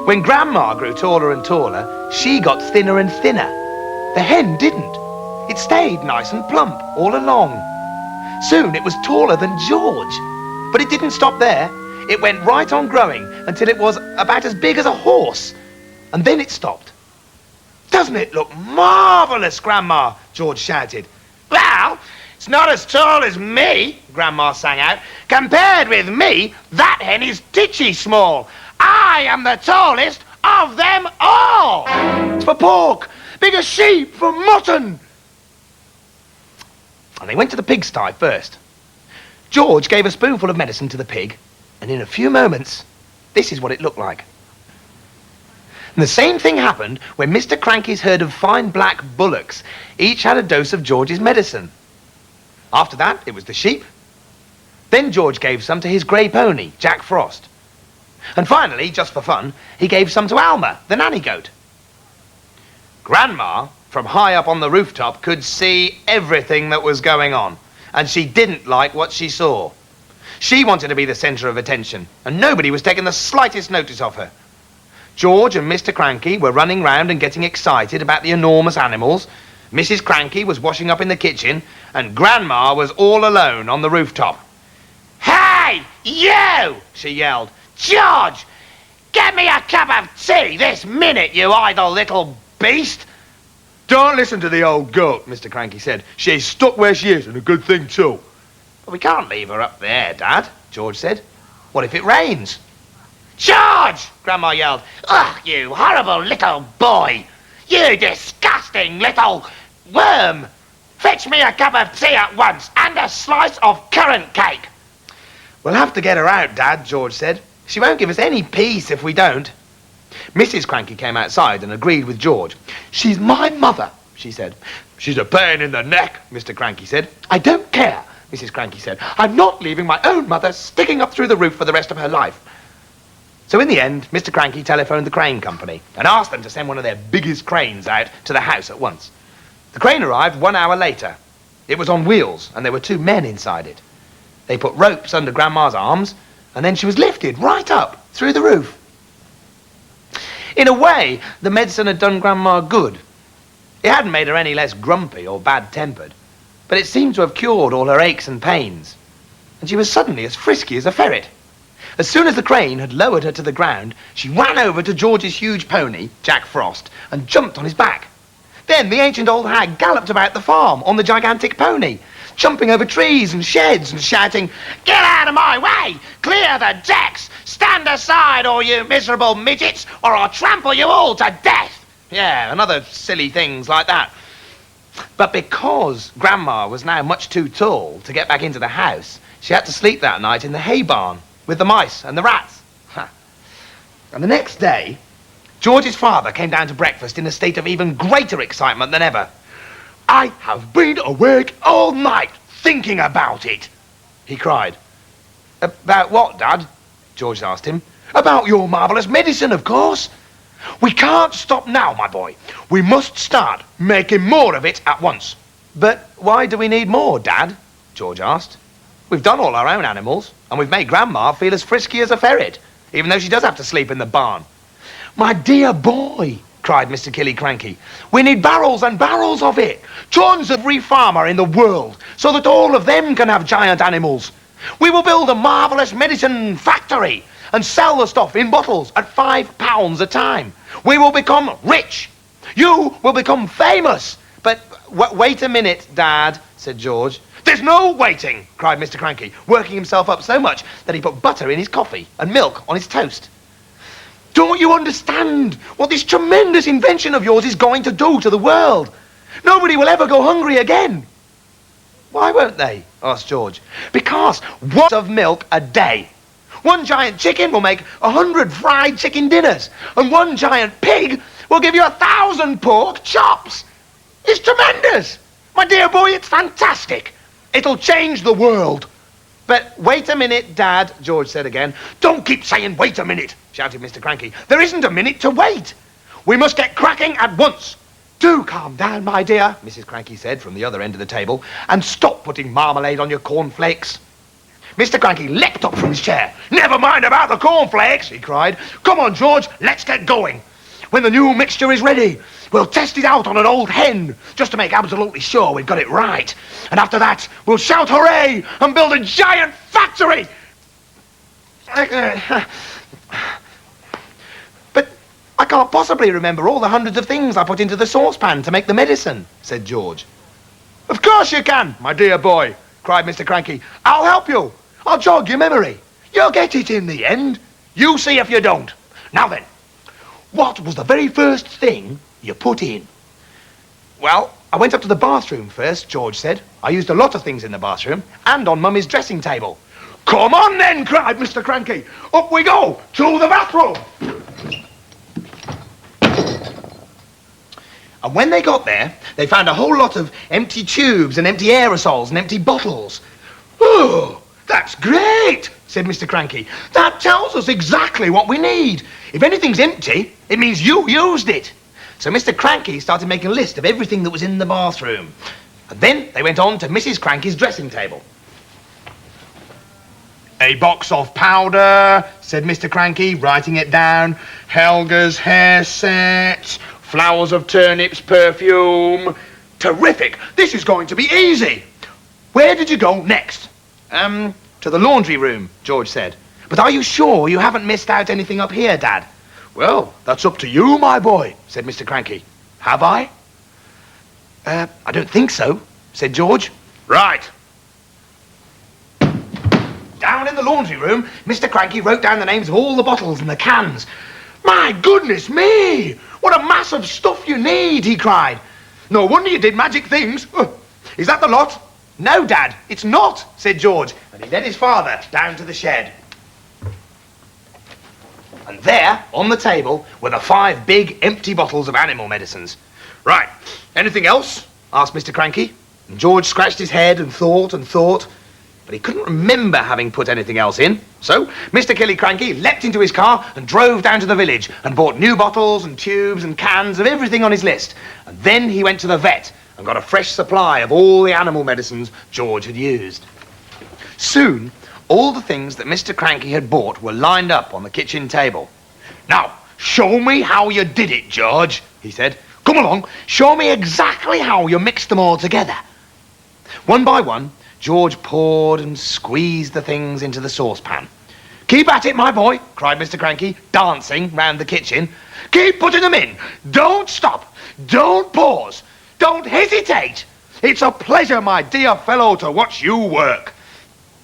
When Grandma grew taller and taller, she got thinner and thinner. The hen didn't. It stayed nice and plump all along. Soon it was taller than George. But it didn't stop there. It went right on growing until it was about as big as a horse. And then it stopped. "Doesn't it look marvellous, Grandma?" George shouted. "Well, it's not as tall as me," Grandma sang out. "Compared with me, that hen is ditchy small. I am the tallest of them all." "It's for pork. bigger sheep for mutton. And they went to the pigsty first. George gave a spoonful of medicine to the pig, and in a few moments, this is what it looked like. And the same thing happened when Mr. Cranky's herd of fine black bullocks each had a dose of George's medicine. After that, it was the sheep. Then George gave some to his grey pony, Jack Frost. And finally, just for fun, he gave some to Alma, the nanny goat. Grandma, from high up on the rooftop, could see everything that was going on, and she didn't like what she saw. She wanted to be the centre of attention, and nobody was taking the slightest notice of her. George and Mr. Cranky were running round and getting excited about the enormous animals. Mrs. Cranky was washing up in the kitchen, and Grandma was all alone on the rooftop. "Hey, you!" she yelled. "George, get me a cup of tea this minute, you idle little beast!" "Don't listen to the old goat," Mr. Cranky said. "She's stuck where she is, and a good thing too." "We can't leave her up there, Dad," George said. "What if it rains?" "George!" Grandma yelled. "Ugh, you horrible little boy! You disgusting little worm! Fetch me a cup of tea at once, and a slice of currant cake." "We'll have to get her out, Dad," George said. "She won't give us any peace if we don't." Mrs. Cranky came outside and agreed with George. "She's my mother," she said. "She's a pain in the neck," Mr. Cranky said. "I don't care," Mrs. Cranky said. "I'm not leaving my own mother sticking up through the roof for the rest of her life." So in the end, Mr. Cranky telephoned the crane company and asked them to send one of their biggest cranes out to the house at once. The crane arrived 1 hour later. It was on wheels, and there were 2 men inside it. They put ropes under Grandma's arms, and then she was lifted right up through the roof. In a way, the medicine had done Grandma good. It hadn't made her any less grumpy or bad-tempered, but it seemed to have cured all her aches and pains, and she was suddenly as frisky as a ferret. As soon as the crane had lowered her to the ground, she ran over to George's huge pony, Jack Frost, and jumped on his back. Then the ancient old hag galloped about the farm on the gigantic pony, jumping over trees and sheds and shouting, "Get out of my way! Clear the decks! Stand aside, all you miserable midgets, or I'll trample you all to death!" Yeah, and other silly things like that. But because Grandma was now much too tall to get back into the house, she had to sleep that night in the hay barn with the mice and the rats. And the next day, George's father came down to breakfast in a state of even greater excitement than ever. "I have been awake all night thinking about it," he cried. "About what, Dad?" George asked him. "About your marvellous medicine, of course. We can't stop now, my boy. We must start making more of it at once." "But why do we need more, Dad?" George asked. "We've done all our own animals, and we've made Grandma feel as frisky as a ferret, even though she does have to sleep in the barn." "My dear boy," cried Mr. Killy Cranky, "we need barrels and barrels of it. Tons of every farmer in the world, so that all of them can have giant animals. We will build a marvellous medicine factory and sell the stuff in bottles at £5 a time. We will become rich. You will become famous." "But wait a minute, Dad," said George. "There's no waiting," cried Mr. Cranky, working himself up so much that he put butter in his coffee and milk on his toast. "Don't you understand what this tremendous invention of yours is going to do to the world? Nobody will ever go hungry again." "Why won't they?" asked George. "Because 1 of milk a day. 1 giant chicken will make 100 fried chicken dinners, and 1 giant pig will give you 1,000 pork chops. It's tremendous. My dear boy, it's fantastic. It'll change the world." "But wait a minute, Dad," George said again. "Don't keep saying wait a minute," shouted Mr. Cranky. "There isn't a minute to wait. We must get cracking at once." "Do calm down, my dear," Mrs. Cranky said from the other end of the table, "and stop putting marmalade on your cornflakes." Mr. Cranky leapt up from his chair. "Never mind about the cornflakes," he cried. "Come on, George, let's get going. When the new mixture is ready, we'll test it out on an old hen, just to make absolutely sure we've got it right. And after that, we'll shout hooray and build a giant factory." "But I can't possibly remember all the hundreds of things I put into the saucepan to make the medicine," said George. "Of course you can, my dear boy," cried Mr. Cranky. "I'll help you. I'll jog your memory. You'll get it in the end. You see if you don't. Now then, what was the very first thing you put in?" Well, I went up to the bathroom first, George said. I used a lot of things in the bathroom and on Mummy's dressing table. Come on then, cried Mr. Cranky. Up we go, to the bathroom. And when they got there, they found a whole lot of empty tubes and empty aerosols and empty bottles. Oh, that's great, said Mr. Cranky. That tells us exactly what we need. If anything's empty, it means you used it. So Mr. Cranky started making a list of everything that was in the bathroom. And then they went on to Mrs. Cranky's dressing table. A box of powder, said Mr. Cranky, writing it down. Helga's hair set, flowers of turnips perfume. Terrific! This is going to be easy. Where did you go next? To the laundry room, George said. But are you sure you haven't missed out anything up here, Dad? Well, that's up to you, my boy, said Mr. Cranky. Have I? I don't think so, said George. Right. Down in the laundry room, Mr. Cranky wrote down the names of all the bottles and the cans. My goodness me! What a mass of stuff you need, he cried. No wonder you did magic things. Is that the lot? No, Dad, it's not, said George, and he led his father down to the shed. And there, on the table, were the 5 big empty bottles of animal medicines. Right. Anything else? Asked Mr. Cranky. And George scratched his head and thought, but he couldn't remember having put anything else in. So Mr. Killicranky leapt into his car and drove down to the village and bought new bottles and tubes and cans of everything on his list. And then he went to the vet and got a fresh supply of all the animal medicines George had used. Soon, all the things that Mr. Cranky had bought were lined up on the kitchen table. Now, show me how you did it, George, he said. Come along, show me exactly how you mixed them all together. One by one, George poured and squeezed the things into the saucepan. Keep at it, my boy, cried Mr. Cranky, dancing round the kitchen. Keep putting them in. Don't stop. Don't pause. Don't hesitate. It's a pleasure, my dear fellow, to watch you work.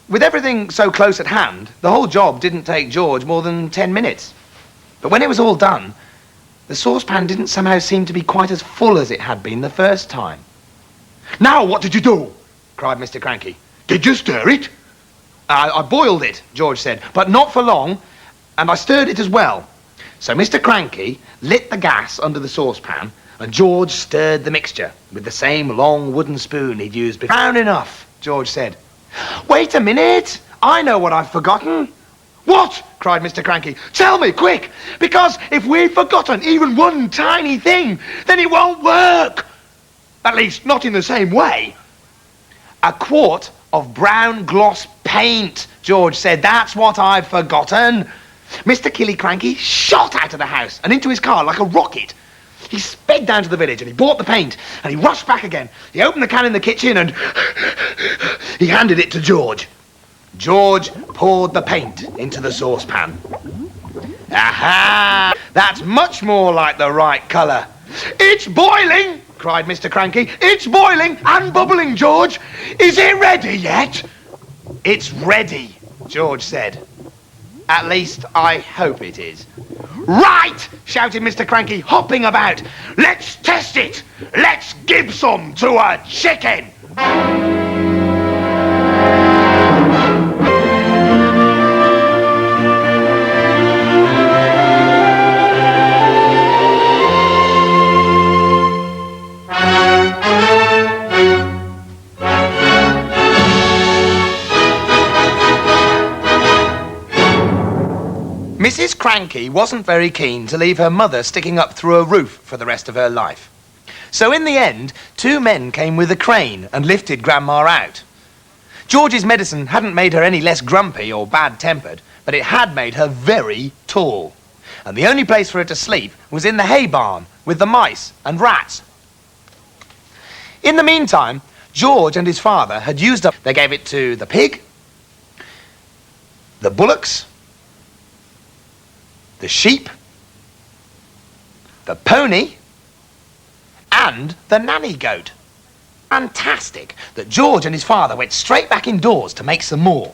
With everything so close at hand, the whole job didn't take George more than 10 minutes. But when it was all done, the saucepan didn't somehow seem to be quite as full as it had been the first time. Now what did you do? Cried Mr. Cranky. Did you stir it? I boiled it, George said, but not for long, and I stirred it as well. So Mr. Cranky lit the gas under the saucepan, and George stirred the mixture with the same long wooden spoon he'd used before. Brown enough, George said. Wait a minute, I know what I've forgotten. What? Cried Mr. Cranky. Tell me, quick, because if we've forgotten even one tiny thing, then it won't work. At least, not in the same way. A quart of brown gloss paint, George said. That's what I've forgotten. Mr. Killicranky shot out of the house and into his car like a rocket. He sped down to the village and he bought the paint and he rushed back again. He opened the can in the kitchen and he handed it to George. George poured the paint into the saucepan. Aha! That's much more like the right colour. It's boiling, cried Mr. Cranky. It's boiling and bubbling, George. Is it ready yet? It's ready, George said. At least, I hope it is. Right, shouted Mr. Cranky, hopping about. Let's test it. Let's give some to a chicken. Mrs. Cranky wasn't very keen to leave her mother sticking up through a roof for the rest of her life. So in the end, 2 men came with a crane and lifted Grandma out. George's medicine hadn't made her any less grumpy or bad-tempered, but it had made her very tall. And the only place for her to sleep was in the hay barn with the mice and rats. In the meantime, George and his father had used up... They gave it to the pig, the bullocks, the sheep, the pony, and the nanny goat. Fantastic that George and his father went straight back indoors to make some more.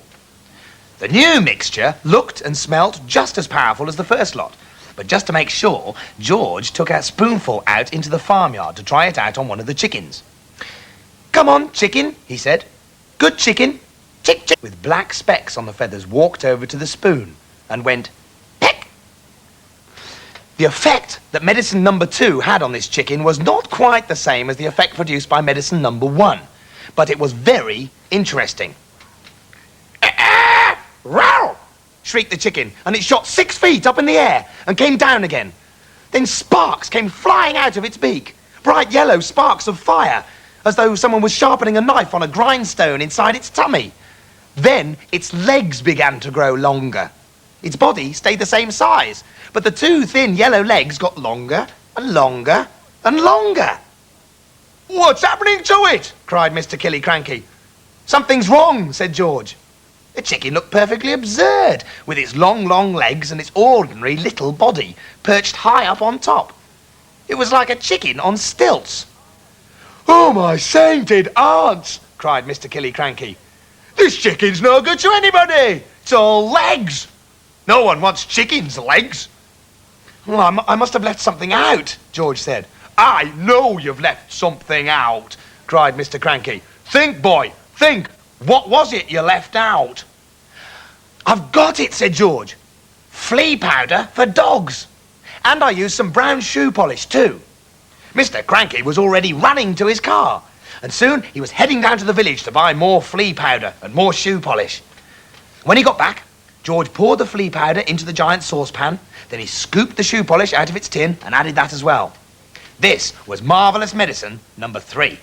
The new mixture looked and smelt just as powerful as the first lot, But just to make sure, George took a spoonful out into the farmyard to try it out on one of the chickens. "Come on, chicken," he said. "Good chicken. Chick, chick." With black specks on the feathers, walked over to the spoon and went, peck. The effect that medicine number 2 had on this chicken was not quite the same as the effect produced by medicine number 1, but it was very interesting. "Row!" shrieked the chicken, and it shot 6 feet up in the air and came down again. Then sparks came flying out of its beak, bright yellow sparks of fire, as though someone was sharpening a knife on a grindstone inside its tummy. Then its legs began to grow longer. Its body stayed the same size, but the 2 thin yellow legs got longer and longer and longer. "What's happening to it?" cried Mr. Killiecranky. "Something's wrong," said George. The chicken looked perfectly absurd, with its long, long legs and its ordinary little body perched high up on top. It was like a chicken on stilts. "Oh, my sainted aunts!" cried Mr. Killiecranky. "This chicken's no good to anybody. It's all legs. No one wants chicken's legs." "Well, I must have left something out," George said. "I know you've left something out," cried Mr. Cranky. "Think, boy, think. What was it you left out?" "I've got it," said George. "Flea powder for dogs. And I used some brown shoe polish too." Mr. Cranky was already running to his car, and soon he was heading down to the village to buy more flea powder and more shoe polish. When he got back, George poured the flea powder into the giant saucepan, then he scooped the shoe polish out of its tin and added that as well. This was Marvellous medicine number 3.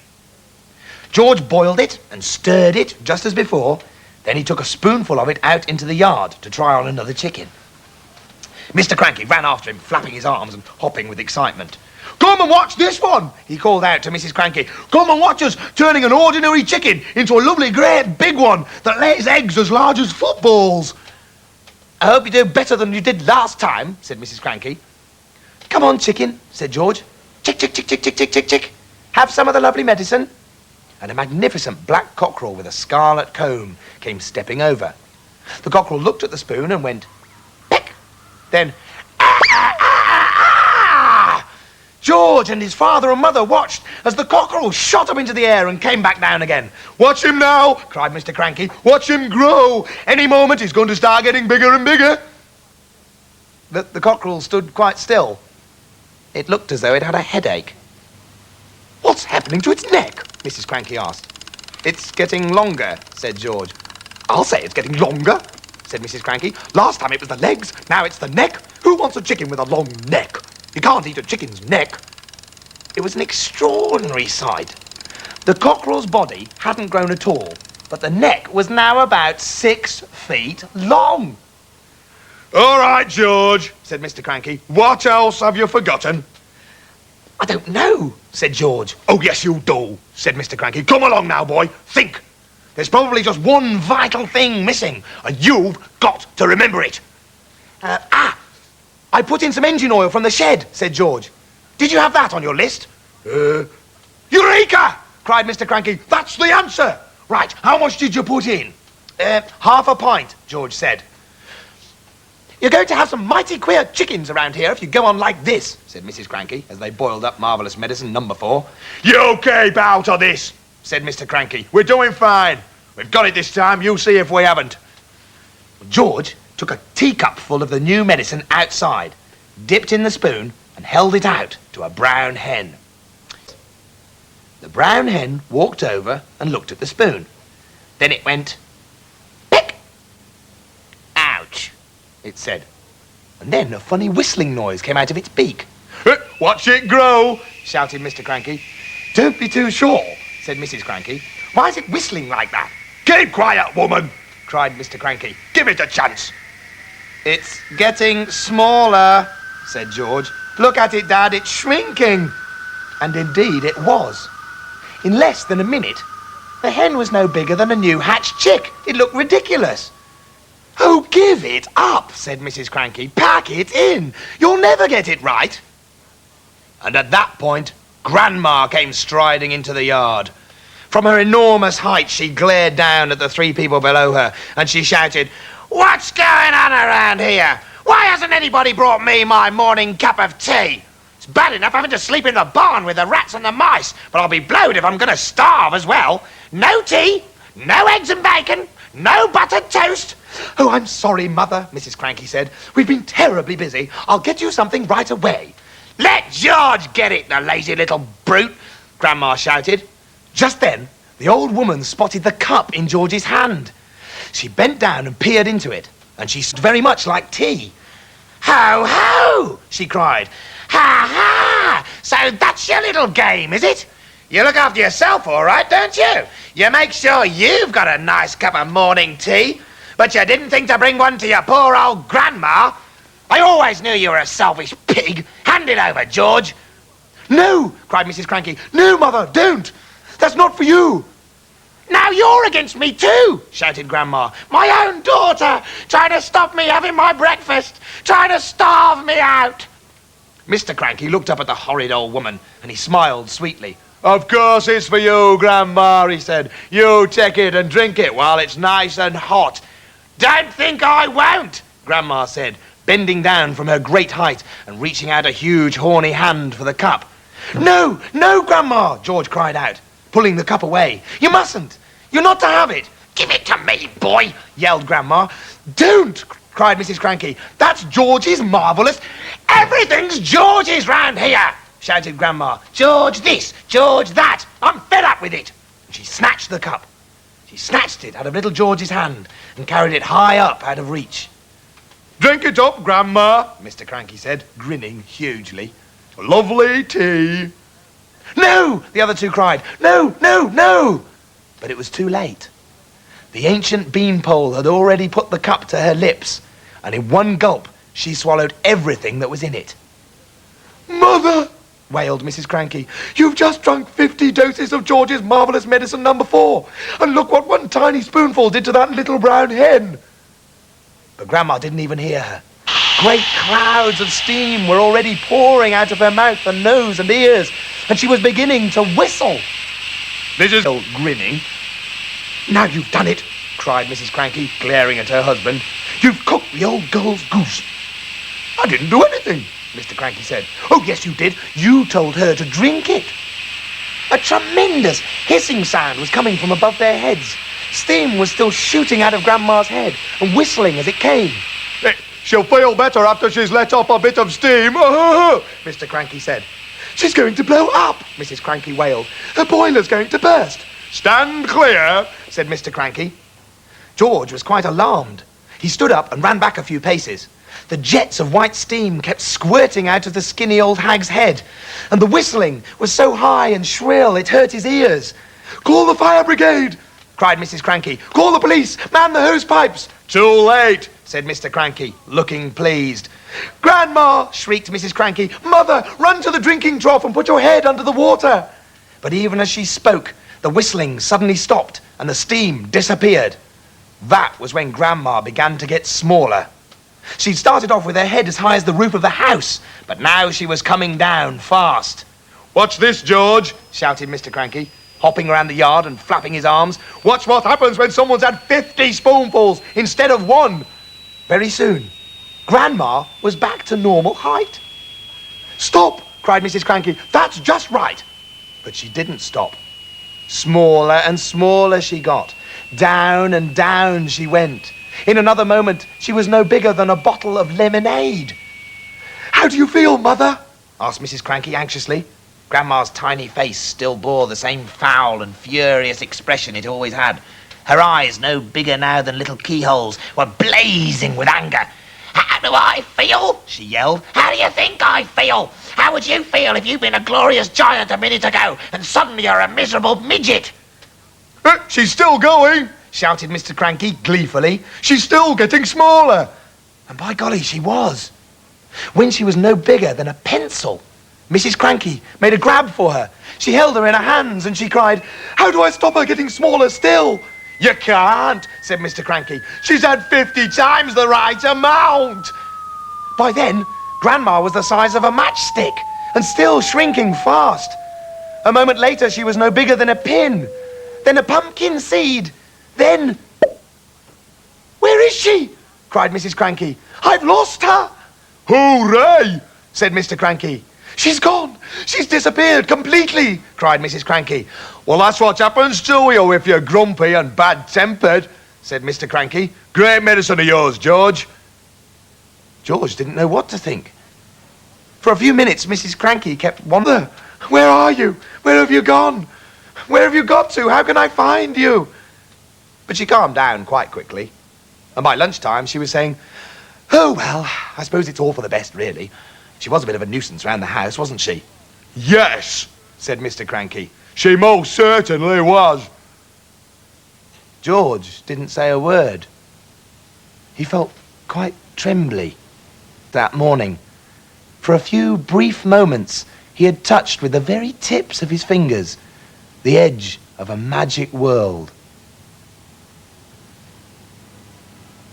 George boiled it and stirred it just as before. Then he took a spoonful of it out into the yard to try on another chicken. Mr. Cranky ran after him, flapping his arms and hopping with excitement. "Come and watch this one," he called out to Mrs. Cranky. "Come and watch us turning an ordinary chicken into a lovely great big one that lays eggs as large as footballs." "I hope you do better than you did last time," said Mrs. Cranky. "Come on, chicken," said George. "Chick, chick, chick, chick, chick, chick, chick, chick. Have some of the lovely medicine." And a magnificent black cockerel with a scarlet comb came stepping over. The cockerel looked at the spoon and went, peck. Then, ah, ah, ah, ah! George and his father and mother watched as the cockerel shot up into the air and came back down again. "Watch him now," cried Mr. Cranky. "Watch him grow. Any moment he's going to start getting bigger and bigger." The cockerel stood quite still. It looked as though it had a headache. "What's happening to its neck?" Mrs. Cranky asked. "It's getting longer," said George. "I'll say it's getting longer," said Mrs. Cranky. "Last time it was the legs, now it's the neck. Who wants a chicken with a long neck? You can't eat a chicken's neck." It was an extraordinary sight. The cockerel's body hadn't grown at all, but the neck was now about 6 feet long. "All right, George," said Mr. Cranky. "What else have you forgotten?" "I don't know," said George. "Oh, yes, you do," said Mr. Cranky. "Come along now, boy. Think. There's probably just one vital thing missing, and you've got to remember it." I put in some engine oil from the shed," said George. "Did you have that on your list?" Eureka! cried Mr. Cranky. "That's the answer. Right, how much did you put in?" Half a pint, George said. "You're going to have some mighty queer chickens around here if you go on like this," said Mrs. Cranky, as they boiled up Marvellous medicine number 4. "You keep out of this," said Mr. Cranky. "We're doing fine. We've got it this time. You see if we haven't." George took a teacupful of the new medicine outside, dipped in the spoon, and held it out to a brown hen. The brown hen walked over and looked at the spoon. Then it went, peck. "Ouch," it said. And then a funny whistling noise came out of its beak. "Watch it grow," shouted Mr. Cranky. "Don't be too sure," said Mrs. Cranky. "Why is it whistling like that?" "Keep quiet, woman," cried Mr. Cranky. "Give it a chance." "It's getting smaller," said George. "Look at it, Dad, it's shrinking." And indeed it was. In less than a minute, the hen was no bigger than a new hatched chick. It looked ridiculous. "Oh, give it up," said Mrs. Cranky. "Pack it in. You'll never get it right." And at that point, Grandma came striding into the yard. From her enormous height, she glared down at the 3 people below her, and she shouted, "What's going on around here? Why hasn't anybody brought me my morning cup of tea? It's bad enough having to sleep in the barn with the rats and the mice, but I'll be blowed if I'm going to starve as well. No tea, no eggs and bacon, no buttered toast. Oh, I'm sorry, Mother, Mrs. Cranky said. We've been terribly busy. I'll get you something right away. Let George get it, the lazy little brute, Grandma shouted. Just then, the old woman spotted the cup in George's hand. She bent down and peered into it, and she smelled very much like tea. Ho, ho, she cried. Ha, ha, so that's your little game, is it? You look after yourself, all right, don't you? You make sure you've got a nice cup of morning tea, but you didn't think to bring one to your poor old grandma. I always knew you were a selfish pig. Hand it over, George. No, cried Mrs. Cranky. No, Mother, don't. That's not for you. Now you're against me too, shouted Grandma. My own daughter, trying to stop me having my breakfast, trying to starve me out. Mr. Cranky looked up at the horrid old woman, and he smiled sweetly. Of course it's for you, Grandma, he said. You take it and drink it while it's nice and hot. Don't think I won't, Grandma said, bending down from her great height and reaching out a huge horny hand for the cup. No, no, Grandma, George cried out, pulling the cup away. You mustn't. You're not to have it. Give it to me, boy, yelled Grandma. Don't, cried Mrs. Cranky. That's George's Marvellous. Everything's George's round here, shouted Grandma. George this, George that. I'm fed up with it. She snatched the cup. She snatched it out of little George's hand and carried it high up out of reach. Drink it up, Grandma, Mr. Cranky said, grinning hugely. Lovely tea. No, the other two cried. No, no, no. But it was too late. The ancient beanpole had already put the cup to her lips, and in one gulp she swallowed everything that was in it. Mother, wailed Mrs. Cranky, you've just drunk 50 doses of George's Marvellous Medicine number 4, and look what one tiny spoonful did to that little brown hen. But Grandma didn't even hear her. Great clouds of steam were already pouring out of her mouth and nose and ears, and she was beginning to whistle. Mrs. grinning. Now you've done it, cried Mrs. Cranky, glaring at her husband. You've cooked the old girl's goose. I didn't do anything, Mr. Cranky said. Oh, yes, you did. You told her to drink it. A tremendous hissing sound was coming from above their heads. Steam was still shooting out of Grandma's head and whistling as it came. She'll feel better after she's let off a bit of steam, Mr. Cranky said. She's going to blow up, Mrs. Cranky wailed. Her boiler's going to burst. Stand clear, said Mr. Cranky. George was quite alarmed. He stood up and ran back a few paces. The jets of white steam kept squirting out of the skinny old hag's head, and the whistling was so high and shrill it hurt his ears. Call the fire brigade, cried Mrs. Cranky. Call the police, man the hose pipes. Too late, said Mr. Cranky, looking pleased. Grandma, shrieked Mrs. Cranky. Mother, run to the drinking trough and put your head under the water. But even as she spoke, the whistling suddenly stopped and the steam disappeared. That was when Grandma began to get smaller. She'd started off with her head as high as the roof of the house, but now she was coming down fast. Watch this, George, shouted Mr. Cranky, hopping around the yard and flapping his arms. Watch what happens when someone's had 50 spoonfuls instead of 1. Very soon, Grandma was back to normal height. Stop, cried Mrs. Cranky. That's just right. But she didn't stop. Smaller and smaller she got. Down and down she went. In another moment, she was no bigger than a bottle of lemonade. How do you feel, Mother? Asked Mrs. Cranky anxiously. Grandma's tiny face still bore the same foul and furious expression it always had. Her eyes, no bigger now than little keyholes, were blazing with anger. How do I feel? She yelled. How do you think I feel? How would you feel if you'd been a glorious giant a minute ago and suddenly you're a miserable midget? She's still going, shouted Mr. Cranky gleefully. She's still getting smaller. And by golly, she was. When she was no bigger than a pencil, Mrs. Cranky made a grab for her. She held her in her hands and she cried, how do I stop her getting smaller still? You can't, said Mr. Cranky. She's had 50 times the right amount. By then, Grandma was the size of a matchstick and still shrinking fast. A moment later, she was no bigger than a pin, then a pumpkin seed, then... Where is she? cried Mrs. Cranky. "I've lost her!" Hooray! said Mr. Cranky. "She's gone! She's disappeared completely!" cried Mrs. Cranky. Well, that's what happens to you if you're grumpy and bad-tempered, said Mr. Cranky. Great medicine of yours, George. George didn't know what to think. For a few minutes, Mrs. Cranky kept wondering, "Where are you? Where have you gone? Where have you got to? How can I find you?" But she calmed down quite quickly. And by lunchtime, she was saying, "Oh, well, I suppose it's all for the best, really. She was a bit of a nuisance round the house, wasn't she?" Yes, said Mr. Cranky. she most certainly was. George didn't say a word. He felt quite trembly that morning. For a few brief moments, he had touched with the very tips of his fingers the edge of a magic world.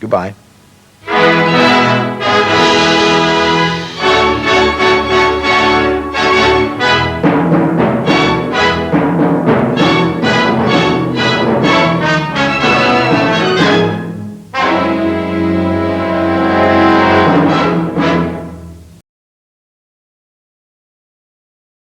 Goodbye.